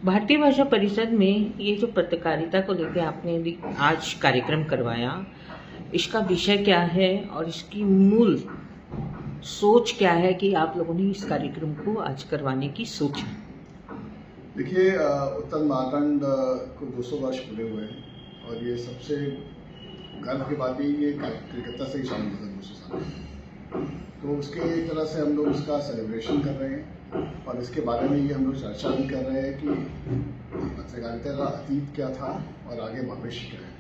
भारतीय भाषा परिषद में ये जो पत्रकारिता को लेकर आपने आज कार्यक्रम करवाया, इसका विषय क्या है और इसकी मूल सोच क्या है कि आप लोगों ने इस कार्यक्रम को आज करवाने की सोची? देखिए, उत्तर महाखंड को 200 वर्ष पूरे हुए हैं और ये सबसे गर्व की बात ये कलकत्ता से ही शामिल हुआ 200 साल। तो उसके एक तरह से हम लोग उसका सेलिब्रेशन कर रहे हैं और इसके बारे में ये हम लोग चर्चा भी कर रहे हैं कि पत्रकारिता का अतीत क्या था और आगे भविष्य क्या है।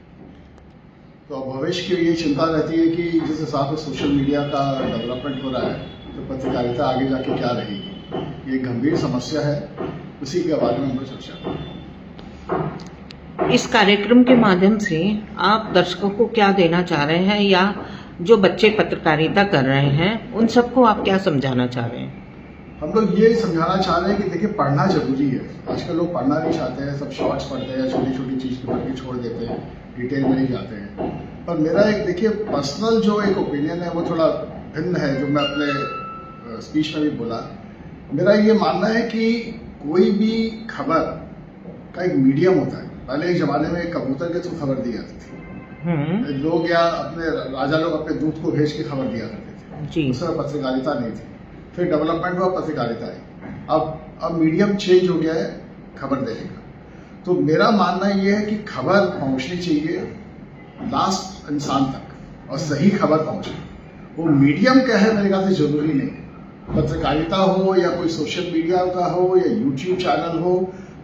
तो भविष्य की ये चिंता रहती है कि जिस हिसाब से सोशल मीडिया का डेवलपमेंट हो रहा है तो पत्रकारिता आगे जाके क्या रहेगी, ये गंभीर समस्या है। उसी के बारे में हम लोग चर्चा कर रहे हैं। इस कार्यक्रम के माध्यम से आप दर्शकों को क्या देना चाह रहे हैं, या जो बच्चे पत्रकारिता कर रहे हैं उन सबको आप क्या समझाना चाह रहे हैं? हम लोग ये समझाना चाह रहे हैं कि देखिए, पढ़ना जरूरी है। आजकल लोग पढ़ना नहीं चाहते हैं, सब शॉर्ट्स पढ़ते हैं, छोटी छोटी चीज़ के पढ़ के छोड़ देते हैं, डिटेल में नहीं जाते हैं। पर मेरा एक देखिए पर्सनल जो एक ओपिनियन है वो थोड़ा भिन्न है, जो मैं अपने स्पीच में भी बोला। मेरा ये मानना है कि कोई भी खबर का एक मीडियम होता है। पहले एक जमाने में कबूतर के थ्रू खबर दी जाती थी, लोग या अपने राजा लोग अपने दूत को भेज के खबर दिया करते थे, उसमें पत्रकारिता नहीं थी। फिर डेवलपमेंट हुआ, पत्रकारिता आई। अब मीडियम चेंज हो गया है खबर देने का। तो मेरा मानना ये है कि खबर पहुंचनी चाहिए लास्ट इंसान तक और सही खबर पहुंचे। वो मीडियम क्या है मेरे ख्याल से जरूरी नहीं, पत्रकारिता हो या कोई सोशल मीडिया का हो या यूट्यूब चैनल हो,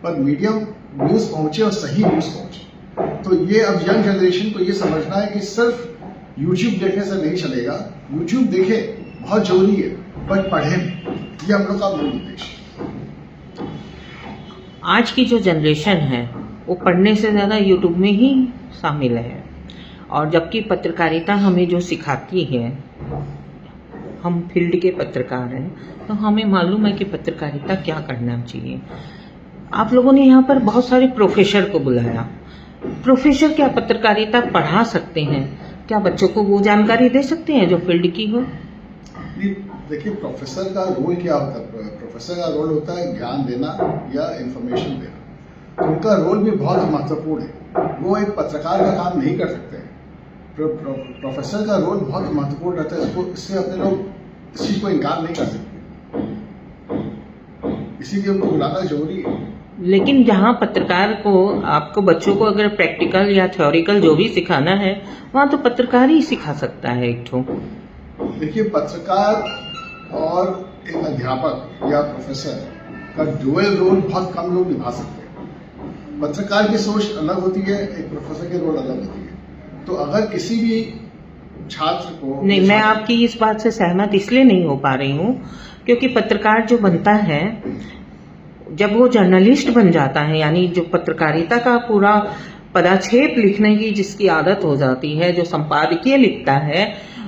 पर मीडियम न्यूज़ पहुंचे और सही न्यूज़ पहुंचे। तो ये अब यंग जनरेशन को ये समझना है कि सिर्फ यूट्यूब देखने से नहीं चलेगा। यूट्यूब देखे बहुत जरूरी है, पर पढ़े, ये हम लोग का मूल उद्देश्य। आज की जो जनरेशन है वो पढ़ने से ज़्यादा यूट्यूब में ही शामिल है, और जबकि पत्रकारिता हमें जो सिखाती है, हम फील्ड के पत्रकार हैं तो हमें मालूम है कि पत्रकारिता क्या करना चाहिए। आप लोगों ने यहाँ पर बहुत सारे प्रोफेसर को बुलाया। प्रोफेसर क्या पत्रकारिता पढ़ा सकते हैं? क्या बच्चों को वो जानकारी दे सकते हैं जो फील्ड की हो? देखिए, प्रोफेसर का रोल क्या होता है? प्रोफेसर का रोल होता है ज्ञान देना या इंफॉर्मेशन देना। तो उनका रोल भी बहुत महत्वपूर्ण है, वो एक पत्रकार का काम नहीं कर सकते हैं। प्रोफेसर का रोल बहुत महत्वपूर्ण रहता है, इससे अपने लोग इस चीज को इनकार नहीं कर सकते, इसीलिए उनको बुलाना जरूरी है। लेकिन जहाँ पत्रकार को, आपको बच्चों को अगर प्रैक्टिकल या थ्योरिकल जो भी सिखाना है, वहाँ तो पत्रकार ही सिखा सकता है एक ठो। देखिए, पत्रकार और एक अध्यापक या प्रोफेसर का डुअल रोल बहुत कम लोग निभा सकते हैं। पत्रकार की सोच अलग होती है, एक प्रोफेसर की रोल अलग होती है। तो अगर किसी भी छात्र को नहीं, मैं आपकी इस बात से सहमत इसलिए नहीं हो पा रही हूँ क्योंकि पत्रकार जो बनता है, जब वो जर्नलिस्ट बन जाता है, यानी जो पत्रकारिता का पूरा पदाक्षेप लिखने की जिसकी आदत हो जाती है, जो संपादकीय लिखता है,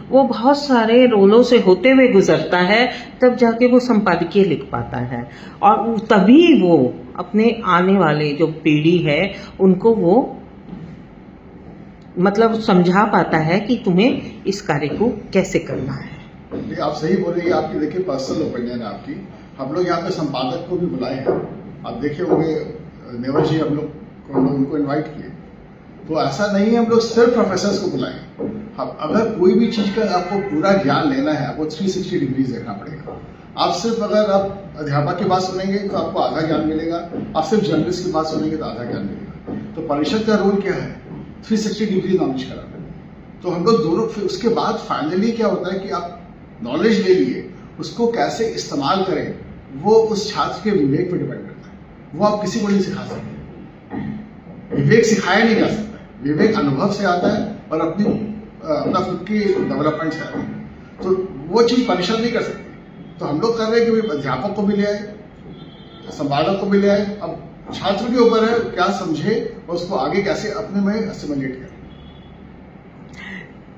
वो बहुत सारे रोलों से होते हुए गुजरता है, तब जाके वो संपादकीय लिख पाता है। और तभी वो अपने आने वाले जो पीढ़ी है उनको वो मतलब समझा पाता है कि तुम्हें इस कार्य को कैसे करना है। आप सही बोल रही है, आपकी देखिए पर्सनल ओपिनियन है आपकी। हम लोग यहाँ पे संपादक को भी बुलाए हैं, आप देखे होंगे नेवर जी, हम लोग उनको इन्वाइट किए। तो ऐसा नहीं है हम लोग सिर्फ प्रोफेसर्स को बुलाएं। अगर कोई भी चीज का आपको पूरा ज्ञान लेना है, आपको 360 डिग्रीज देखना पड़ेगा। आप सिर्फ अगर आप अध्यापक की बात सुनेंगे तो आपको आधा ज्ञान मिलेगा, आप सिर्फ जर्नलिस्ट की बात सुनेंगे तो आधा ज्ञान मिलेगा। तो परिषद का रोल क्या है? 360 डिग्री नॉलेज कराना। तो हम लोग दोनों, फिर उसके बाद फाइनली क्या होता है कि आप नॉलेज ले लिए, उसको कैसे इस्तेमाल करें वो उस छात्र के विवेक पर डिपेंड करता है। वो आप किसी को नहीं सिखा सकते, विवेक सिखाया नहीं जा सकता है। विवेक अनुभव से आता है और अपना खुद की डेवलपमेंट से आता है। तो वो चीज परिषद नहीं कर सकती। तो हम लोग कर रहे हैं कि अध्यापक को भी ले आए, संपादक को भी ले आए। अब छात्र के ऊपर है क्या समझे और उसको आगे कैसे अपने में असिमिलेट करें।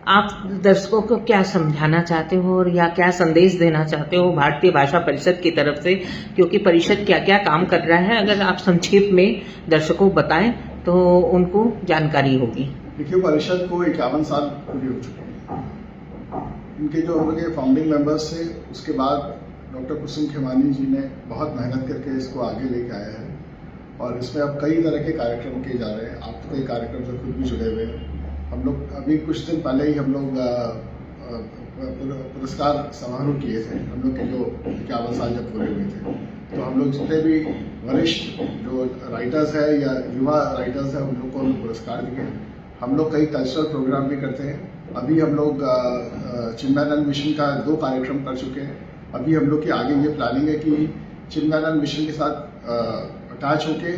आप दर्शकों को क्या समझाना चाहते हो और या क्या संदेश देना चाहते हो भारतीय भाषा परिषद की तरफ से, क्योंकि परिषद क्या क्या काम कर रहा है, अगर आप संक्षेप में दर्शकों को बताएं तो उनको जानकारी होगी। देखिए, परिषद को 51 साल पूरे हो चुके हैं। इनके जो हम लोग फाउंडिंग मेंबर्स थे, उसके बाद डॉक्टर कुसुम खेमानी जी ने बहुत मेहनत करके इसको आगे लेके आया है। और इसमें अब कई तरह के कार्यक्रम किए जा रहे हैं। आप तो कई कार्यक्रम से खुद भी जुड़े हुए हैं। हम लोग अभी कुछ दिन पहले ही हम लोग पुरस्कार समारोह किए थे। हम लोग के जो 51 साल जब पूरे हुए थे, तो हम लोग जितने भी वरिष्ठ जो राइटर्स है या युवा राइटर्स है, उन लोग को हम पुरस्कार दिए। हम लोग कई कल्चरल प्रोग्राम भी करते हैं। अभी हम लोग चिन्मयानंद मिशन का 2 कार्यक्रम कर चुके हैं। अभी हम लोग की आगे ये प्लानिंग है कि चिन्मयानंद मिशन के साथ अटैच होके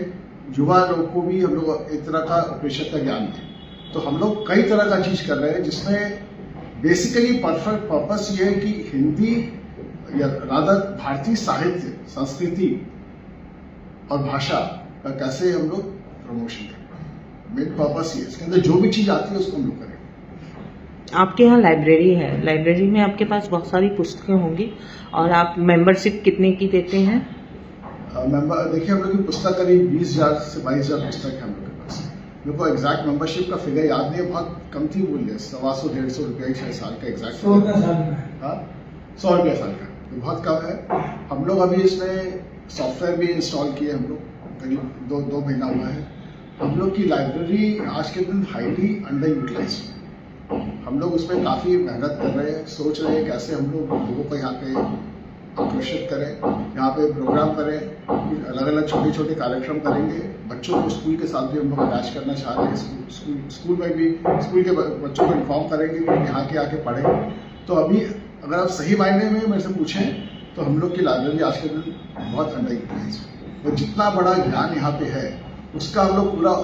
युवा लोग को भी हम लोग एक तरह का उपनिषद का ज्ञान दें। तो हम लोग कई तरह का चीज कर रहे हैं, जिसमें बेसिकली परफेक्ट पर्पस ये है कि हिंदी या रादर भारतीय साहित्य, संस्कृति और भाषा का कैसे हम लोग प्रमोशन करें। मेन पर्पस ये, इसके अंदर जो भी चीज आती है उसको हम लोग करें। आपके यहाँ लाइब्रेरी है, लाइब्रेरी में आपके पास बहुत सारी पुस्तकें होंगी, और आप मेंबरशिप कितने की देते हैं? मेंबर देखिए, हम लोग की पुस्तक करीब 20,000 से 22,000 पुस्तक है हम लोग के पास। मेरे को एग्जैक्ट मेंबरशिप का फिगर याद नहीं है, बहुत कम थी मूल्य, 125-150 रुपये 6 साल का एग्जैक्ट। 100 रुपया साल का, तो बहुत कम है। हम लोग अभी इसमें सॉफ्टवेयर भी इंस्टॉल किए, हम लोग करीब 2 महीना हुआ है। हम लोग की लाइब्रेरी आज के दिन हाईली अंडर यूटिलाइज है। हम लोग उसमें काफ़ी मेहनत कर रहे हैं, सोच रहे हैं कैसे हम लोग लोगों को यहाँ पे आकर्षित करें, यहाँ पे प्रोग्राम करें, अलग अलग छोटे छोटे कार्यक्रम करेंगे। बच्चों को स्कूल के साथ भी हम लोग अटैच करना चाह रहे हैं। स्कूल में भी स्कूल के बच्चों को इन्फॉर्म करेंगे कि यहाँ के आके पढ़ें। तो अभी अगर आप सही मायने में मेरे से पूछें तो हम लोग की लाइब्रेरी आज के दिन बहुत अंडर यूटिलाइज है। तो जितना बड़ा ज्ञान यहाँ पे है, उसका हम लोग पूरा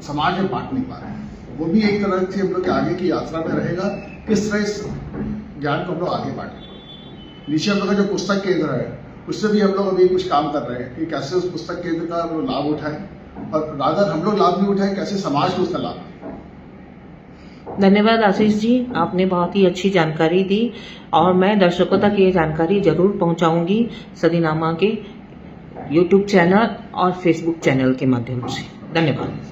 समाज में बांट नहीं पा रहे हैं। वो भी एक तरह से हम लोग के आगे की यात्रा में रहेगा, किस तरह इस ज्ञान को हम लोग आगे बांटें। नीचे हम लोग का जो पुस्तक केंद्र है, उससे भी हम लोग अभी कुछ काम कर रहे हैं कि कैसे उस पुस्तक केंद्र का हम लोग लाभ उठाएं, और रादर हम लोग लाभ नहीं उठाएं, कैसे समाज को उसका लाभ दें। धन्यवाद आशीष जी, आपने बहुत ही अच्छी जानकारी दी, और मैं दर्शकों तक ये जानकारी जरूर पहुंचाऊंगी सदीनामा के YouTube चैनल और Facebook चैनल के माध्यम से। धन्यवाद।